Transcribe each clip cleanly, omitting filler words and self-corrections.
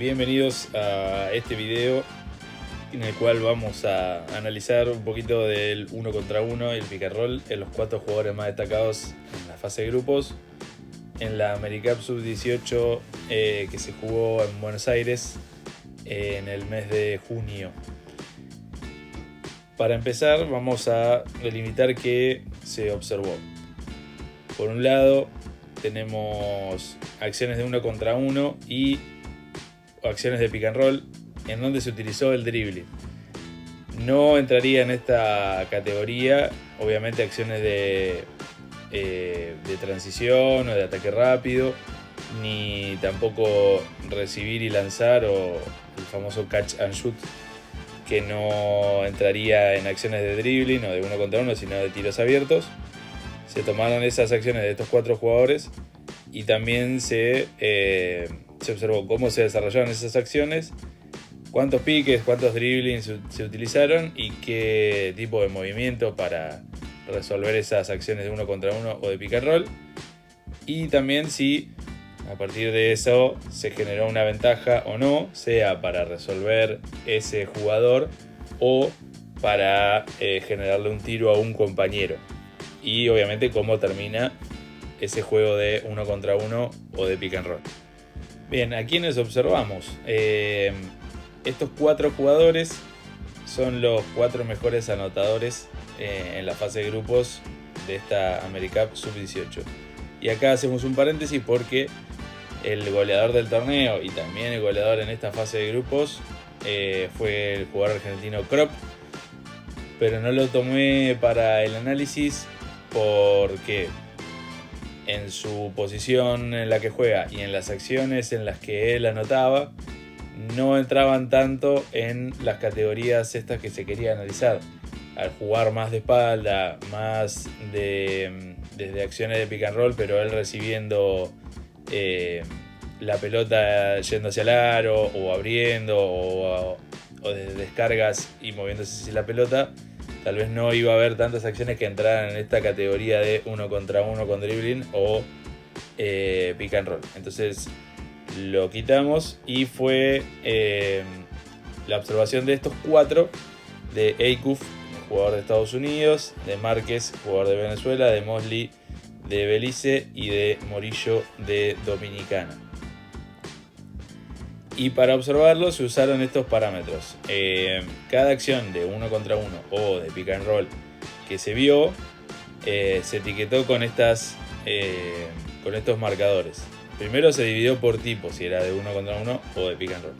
Bienvenidos a este video en el cual vamos a analizar un poquito del 1 contra 1 y el pick and roll en los 4 jugadores más destacados en la fase de grupos en la AmeriCup Sub-18 que se jugó en Buenos Aires en el mes de junio. Para empezar vamos a delimitar qué se observó. Por un lado tenemos acciones de 1 contra 1 y acciones de pick and roll en donde se utilizó el dribbling. No entraría en esta categoría obviamente acciones de transición o de ataque rápido, ni tampoco recibir y lanzar o el famoso catch and shoot, que no entraría en acciones de dribbling o de 1 contra 1 sino de tiros abiertos. Se tomaron esas acciones de estos 4 jugadores y también se observó cómo se desarrollaron esas acciones, cuántos piques, cuántos dribblings se utilizaron y qué tipo de movimiento para resolver esas acciones de 1 contra 1 o de pick and roll. Y también si a partir de eso se generó una ventaja o no, sea para resolver ese jugador o para generarle un tiro a un compañero. Y obviamente cómo termina ese juego de 1 contra 1 o de pick and roll. Bien, ¿a quiénes observamos? Estos 4 jugadores son los 4 mejores anotadores en la fase de grupos de esta AmeriCup Sub-18. Y acá hacemos un paréntesis porque el goleador del torneo y también el goleador en esta fase de grupos fue el jugador argentino Krop, pero no lo tomé para el análisis porque en su posición en la que juega y en las acciones en las que él anotaba no entraban tanto en las categorías estas que se quería analizar. Al jugar más de espalda, más desde acciones de pick and roll, pero él recibiendo la pelota yendo hacia el aro o abriendo o desde descargas y moviéndose hacia la pelota, tal vez no iba a haber tantas acciones que entraran en esta categoría de 1 contra 1 con dribbling o pick and roll. Entonces lo quitamos y fue la observación de estos 4, de Eikuf, jugador de Estados Unidos, de Márquez, jugador de Venezuela, de Mosley de Belice y de Morillo de Dominicana. Y para observarlo se usaron estos parámetros. Cada acción de 1 contra 1 o de pick and roll que se vio se etiquetó con estos marcadores. Primero se dividió por tipo, si era de 1 contra 1 o de pick and roll.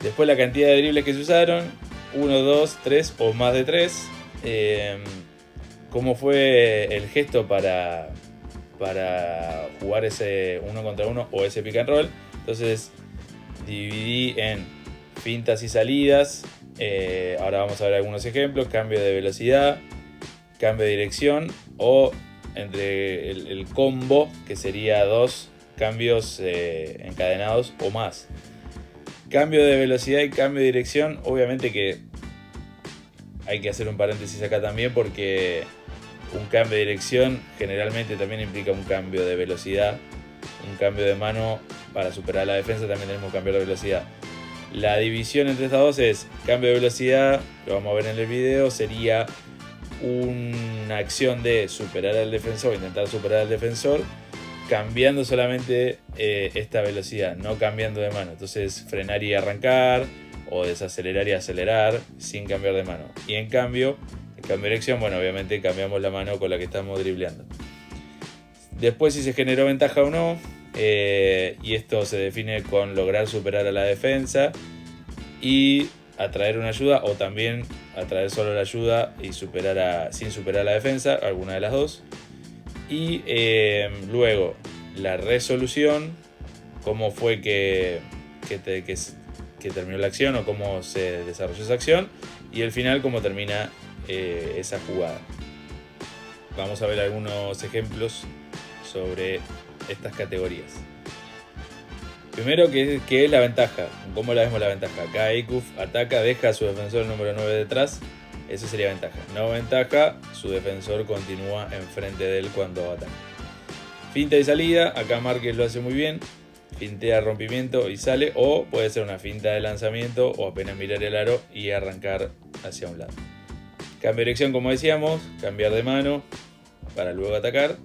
Después la cantidad de dribles que se usaron, 1, 2, 3 o más de 3. Cómo fue el gesto para jugar ese 1 contra 1 o ese pick and roll. Entonces dividí en fintas y salidas. Ahora vamos a ver algunos ejemplos. Cambio de velocidad, cambio de dirección o entre el combo, que sería 2 cambios encadenados o más. Cambio de velocidad y cambio de dirección, obviamente que hay que hacer un paréntesis acá también porque un cambio de dirección generalmente también implica un cambio de velocidad. Un cambio de mano para superar la defensa también tenemos que cambiar de velocidad. La división entre estas dos es cambio de velocidad, lo vamos a ver en el video, sería una acción de superar al defensor, intentar superar al defensor, cambiando solamente esta velocidad, no cambiando de mano. Entonces frenar y arrancar o desacelerar y acelerar sin cambiar de mano. Y en cambio, el cambio de dirección, bueno, obviamente cambiamos la mano con la que estamos dribleando. Después si se generó ventaja o no, y esto se define con lograr superar a la defensa y atraer una ayuda, o también atraer solo la ayuda y sin superar a la defensa, alguna de las dos. Y luego la resolución, cómo fue que terminó la acción o cómo se desarrolló esa acción, y el final, cómo termina esa jugada. Vamos a ver algunos ejemplos sobre estas categorías. Primero, ¿qué es la ventaja? ¿Cómo la vemos la ventaja? Acá Eikuf ataca, deja a su defensor número 9 detrás. Eso sería ventaja. No ventaja, su defensor continúa enfrente de él cuando ataca. Finta y salida, acá Márquez lo hace muy bien. fintea rompimiento y sale, o puede ser una finta de lanzamiento o apenas mirar el aro y arrancar hacia un lado. Cambio de dirección, como decíamos, cambiar de mano para luego atacar.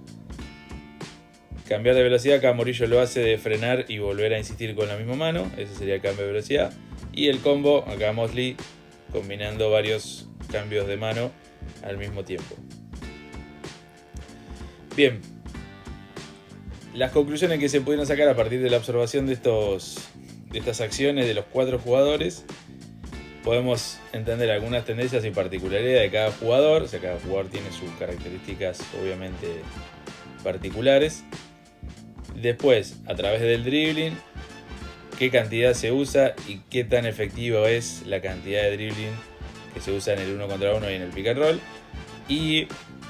Cambiar de velocidad, acá Morillo lo hace de frenar y volver a insistir con la misma mano, ese sería el cambio de velocidad. Y el combo, acá Mosley combinando varios cambios de mano al mismo tiempo. Bien, las conclusiones que se pudieron sacar a partir de la observación de estas acciones de los 4 jugadores, podemos entender algunas tendencias y particularidades de cada jugador. O sea, cada jugador tiene sus características obviamente particulares. Después, a través del dribbling, qué cantidad se usa y qué tan efectivo es la cantidad de dribbling que se usa en el 1 contra 1 y en el pick and roll. Y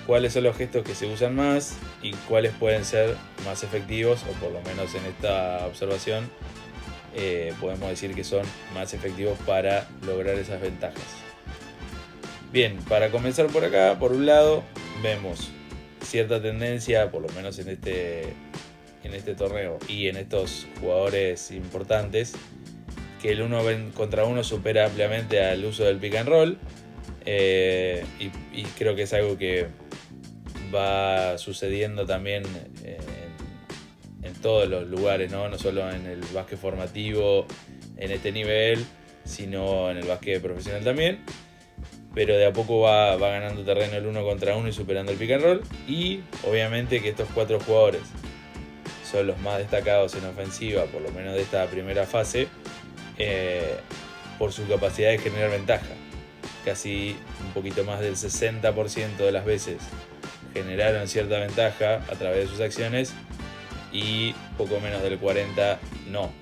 cuáles son los gestos que se usan más y cuáles pueden ser más efectivos, o por lo menos en esta observación podemos decir que son más efectivos para lograr esas ventajas. Bien, para comenzar por acá, por un lado, vemos cierta tendencia, por lo menos en este torneo y en estos jugadores importantes, que el 1 contra 1 supera ampliamente al uso del pick and roll, y creo que es algo que va sucediendo también en todos los lugares, ¿no? Solo en el básquet formativo en este nivel, sino en el básquet profesional también. Pero de a poco va ganando terreno el 1 contra 1 y superando el pick and roll. Y obviamente que estos 4 jugadores son los más destacados en ofensiva, por lo menos de esta primera fase, por su capacidad de generar ventaja. Casi un poquito más del 60% de las veces generaron cierta ventaja a través de sus acciones y poco menos del 40% no.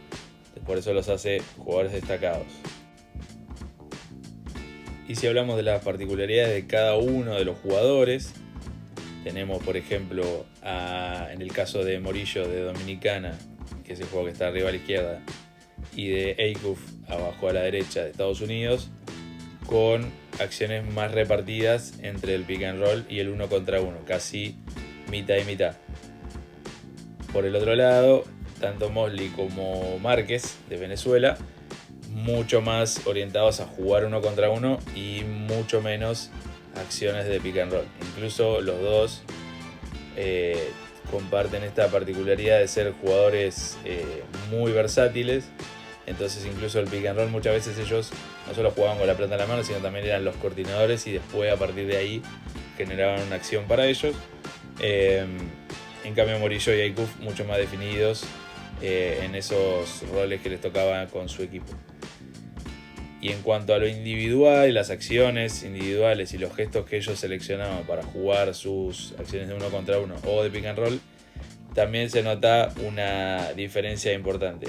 Por eso los hace jugadores destacados. Y si hablamos de las particularidades de cada uno de los jugadores, tenemos por ejemplo en el caso de Morillo de Dominicana, que es el juego que está arriba a la izquierda, y de Acuff abajo a la derecha de Estados Unidos, con acciones más repartidas entre el pick and roll y el 1 contra 1, casi mitad y mitad. Por el otro lado, tanto Mosley como Márquez de Venezuela, mucho más orientados a jugar 1 contra 1 y mucho menos acciones de pick and roll. Incluso los dos comparten esta particularidad de ser jugadores muy versátiles. Entonces incluso el pick and roll muchas veces ellos no solo jugaban con la pelota en la mano, sino también eran los coordinadores y después a partir de ahí generaban una acción para ellos. En cambio Morillo y Acuff mucho más definidos en esos roles que les tocaba con su equipo. Y en cuanto a lo individual, las acciones individuales y los gestos que ellos seleccionaban para jugar sus acciones de 1 contra 1 o de pick and roll, también se nota una diferencia importante.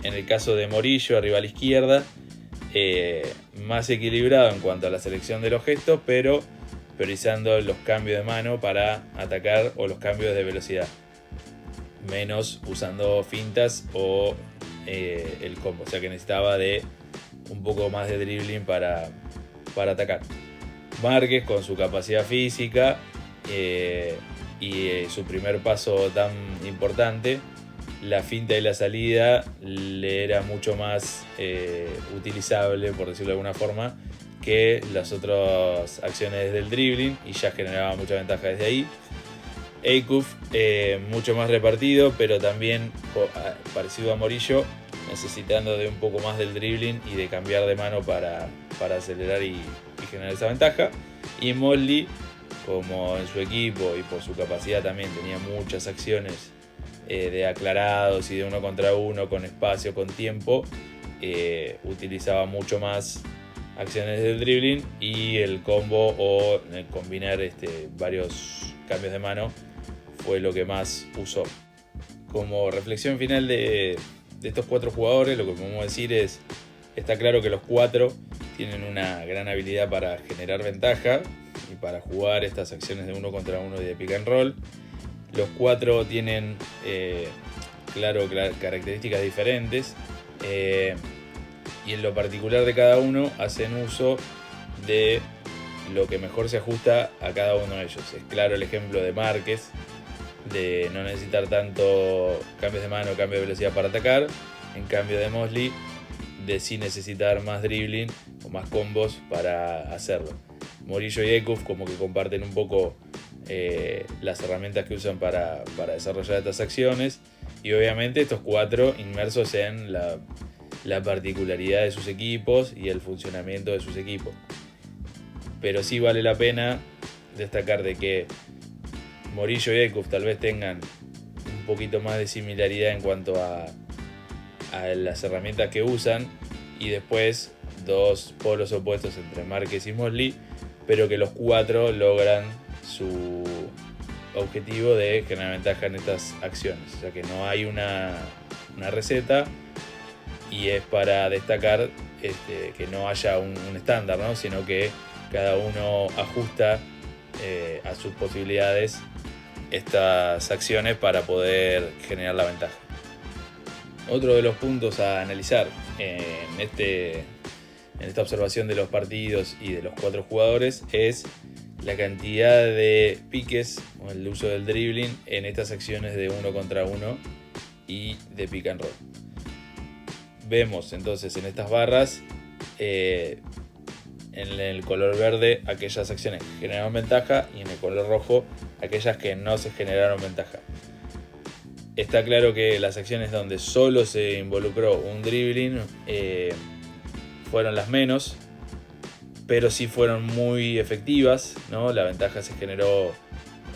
En el caso de Morillo, arriba a la izquierda, más equilibrado en cuanto a la selección de los gestos, pero priorizando los cambios de mano para atacar o los cambios de velocidad, menos usando fintas o el combo, o sea que necesitaba de un poco más de dribbling para atacar. Márquez, con su capacidad física y su primer paso tan importante, la finta y la salida le era mucho más utilizable, por decirlo de alguna forma, que las otras acciones del dribbling, y ya generaba mucha ventaja desde ahí. Acuff, mucho más repartido, pero también parecido a Morillo, necesitando de un poco más del dribbling y de cambiar de mano para acelerar y generar esa ventaja. Y Mosley, como en su equipo y por su capacidad también tenía muchas acciones de aclarados y de 1 contra 1 con espacio, con tiempo, utilizaba mucho más acciones del dribbling, y el combo o el combinar varios cambios de mano fue lo que más usó. Como reflexión final de estos 4 jugadores, lo que podemos decir es: está claro que los 4 tienen una gran habilidad para generar ventaja y para jugar estas acciones de 1 contra 1 y de pick and roll. Los 4 tienen características diferentes, y en lo particular de cada uno hacen uso de lo que mejor se ajusta a cada uno de ellos. Es claro el ejemplo de Márquez, de no necesitar tanto cambios de mano, cambio de velocidad para atacar. En cambio de Mosley, de sí necesitar más dribbling o más combos para hacerlo. Morillo y Ekhof como que comparten un poco las herramientas que usan para desarrollar estas acciones, y obviamente estos cuatro inmersos en la particularidad de sus equipos y el funcionamiento de sus equipos. Pero sí vale la pena destacar de que Morillo y Ekhof tal vez tengan un poquito más de similaridad en cuanto a las herramientas que usan, y después dos polos opuestos entre Márquez y Mosley, pero que los cuatro logran su objetivo de generar ventaja en estas acciones. O sea que no hay una receta, y es para destacar que no haya un estándar, ¿no? Sino que cada uno ajusta a sus posibilidades estas acciones para poder generar la ventaja. Otro de los puntos a analizar en esta observación de los partidos y de los cuatro jugadores es la cantidad de piques o el uso del dribbling en estas acciones de 1 contra 1 y de pick and roll. Vemos entonces en estas barras, en el color verde, aquellas acciones que generaron ventaja, y en el color rojo aquellas que no se generaron ventaja. Está claro que las acciones donde solo se involucró un dribbling fueron las menos, pero sí fueron muy efectivas, ¿no? La ventaja se generó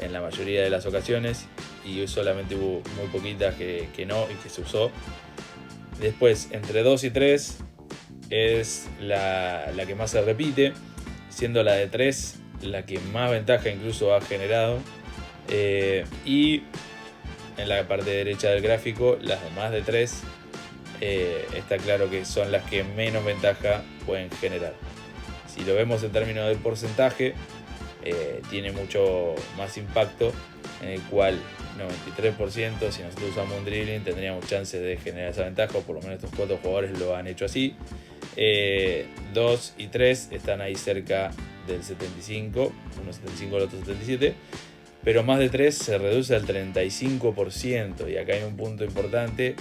en la mayoría de las ocasiones, y solamente hubo muy poquitas que no y que se usó. Después, entre 2 y 3 es la que más se repite, siendo la de 3 la que más ventaja incluso ha generado. Y en la parte derecha del gráfico, las demás de 3 está claro que son las que menos ventaja pueden generar. Si lo vemos en términos de porcentaje, tiene mucho más impacto, en el cual 93%, si nosotros usamos un dribbling, tendríamos chances de generar esa ventaja, o por lo menos estos cuatro jugadores lo han hecho así. 2 y 3 están ahí cerca del 75, uno 75, el otro 77, pero más de 3 se reduce al 35%, y acá hay un punto importante,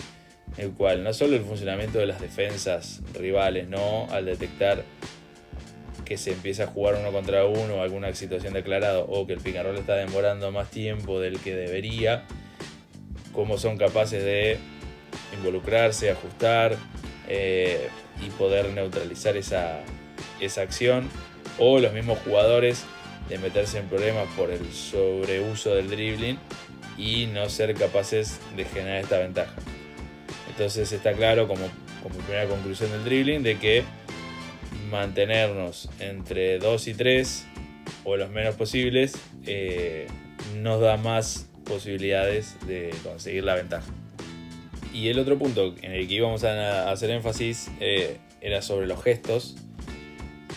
el cual no solo el funcionamiento de las defensas rivales, no, al detectar que se empieza a jugar 1 contra 1, alguna situación declarada, o que el pick and roll está demorando más tiempo del que debería, cómo son capaces de involucrarse, ajustar y poder neutralizar esa acción, o los mismos jugadores de meterse en problemas por el sobreuso del dribbling y no ser capaces de generar esta ventaja. Entonces está claro, como primera conclusión del dribbling, de que mantenernos entre 2 y 3 o los menos posibles nos da más posibilidades de conseguir la ventaja. Y el otro punto en el que íbamos a hacer énfasis era sobre los gestos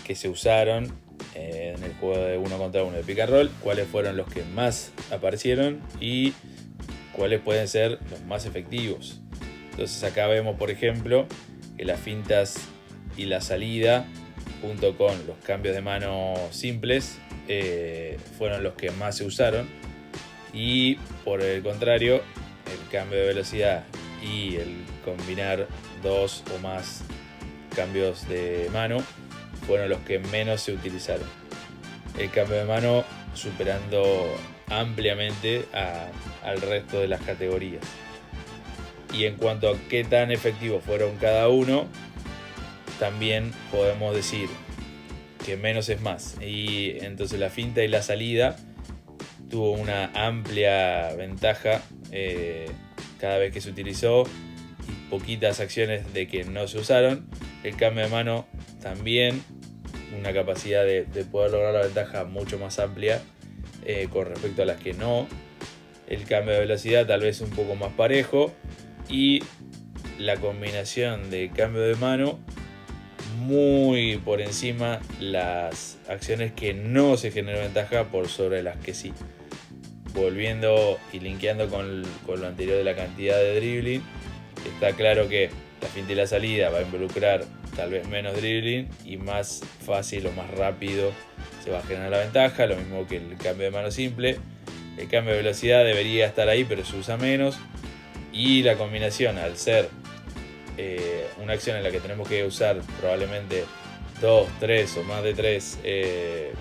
que se usaron en el juego de 1 contra 1 de pick and roll, cuáles fueron los que más aparecieron y cuáles pueden ser los más efectivos. Entonces acá vemos, por ejemplo, que las fintas y la salida, junto con los cambios de mano simples, fueron los que más se usaron, y por el contrario, el cambio de velocidad y el combinar 2 o más cambios de mano fueron los que menos se utilizaron. El cambio de mano superando ampliamente al resto de las categorías. Y en cuanto a qué tan efectivos fueron cada uno, también podemos decir que menos es más. Y entonces la finta y la salida tuvo una amplia ventaja cada vez que se utilizó, y poquitas acciones de que no se usaron. El cambio de mano también, una capacidad de poder lograr la ventaja mucho más amplia con respecto a las que no. El cambio de velocidad tal vez un poco más parejo, y la combinación de cambio de mano muy por encima las acciones que no se generan ventaja por sobre las que sí. Volviendo y linkeando con lo anterior de la cantidad de dribbling, está claro que la finta y la salida va a involucrar tal vez menos dribbling, y más fácil o más rápido se va a generar la ventaja, lo mismo que el cambio de mano simple. El cambio de velocidad debería estar ahí, pero se usa menos. Y la combinación, al ser una acción en la que tenemos que usar probablemente 2, 3 o más de 3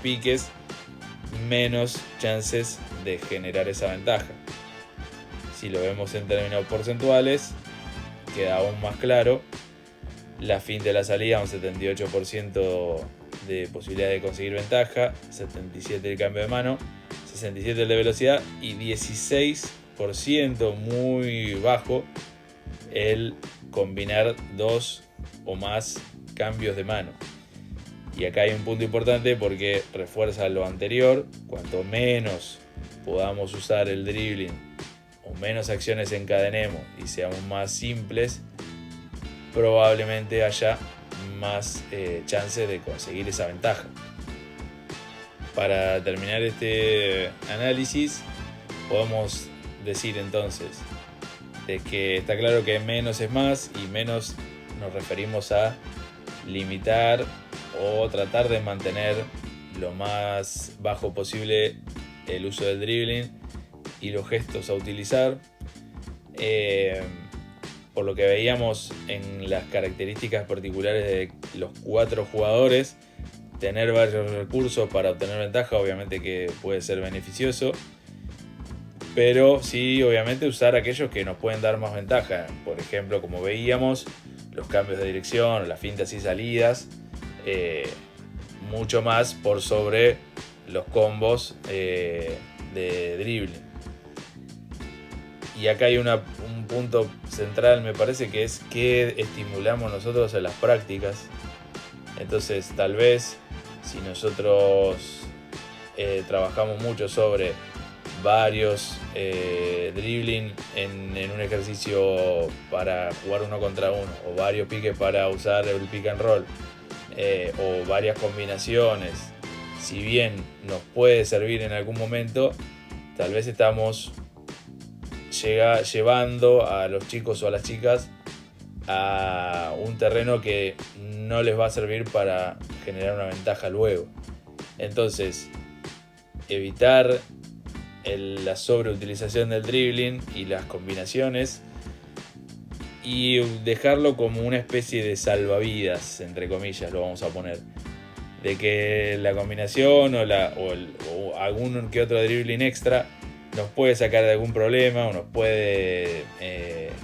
piques, menos chances de generar esa ventaja. Si lo vemos en términos porcentuales, queda aún más claro. La fin de la salida, un 78% de posibilidad de conseguir ventaja, 77% el cambio de mano, 67% el de velocidad y 16%, muy bajo, el combinar 2 o más cambios de mano. Y acá hay un punto importante porque refuerza lo anterior. Cuanto menos podamos usar el dribbling o menos acciones encadenemos y seamos más simples, probablemente haya más chances de conseguir esa ventaja. Para terminar este análisis, podemos decir entonces de que está claro que menos es más, y menos nos referimos a limitar o tratar de mantener lo más bajo posible el uso del dribbling y los gestos a utilizar. Por lo que veíamos en las características particulares de los 4 jugadores, tener varios recursos para obtener ventaja obviamente que puede ser beneficioso, pero sí obviamente usar aquellos que nos pueden dar más ventaja. Por ejemplo, como veíamos, los cambios de dirección, las fintas y salidas, mucho más por sobre los combos de dribbling. Y acá hay un punto central, me parece, que es que estimulamos nosotros en las prácticas. Entonces, tal vez si nosotros trabajamos mucho sobre varios dribbling en un ejercicio para jugar 1 contra 1, o varios piques para usar el pick and roll, o varias combinaciones, si bien nos puede servir en algún momento, tal vez estamos llevando a los chicos o a las chicas a un terreno que no les va a servir para generar una ventaja luego. Entonces, evitar la sobreutilización del dribbling y las combinaciones, y dejarlo como una especie de salvavidas, entre comillas, lo vamos a poner, de que la combinación o algún que otro dribbling extra nos puede sacar de algún problema, o nos puede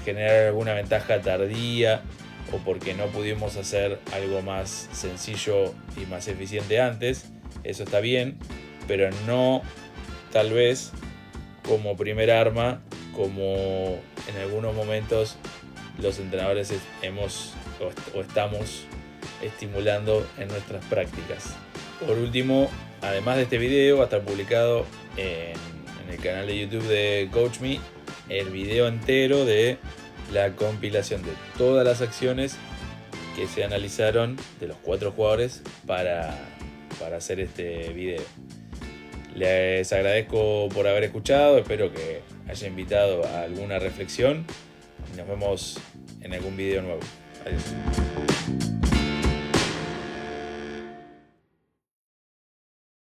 generar alguna ventaja tardía, o porque no pudimos hacer algo más sencillo y más eficiente antes. Eso está bien, pero no tal vez como primer arma, como en algunos momentos los entrenadores estamos estimulando en nuestras prácticas. Por último, además de este video, va a estar publicado en el canal de YouTube de Coach Me el video entero de la compilación de todas las acciones que se analizaron de los 4 jugadores para hacer este video. Les agradezco por haber escuchado, espero que haya invitado a alguna reflexión y nos vemos en algún video nuevo. Adiós.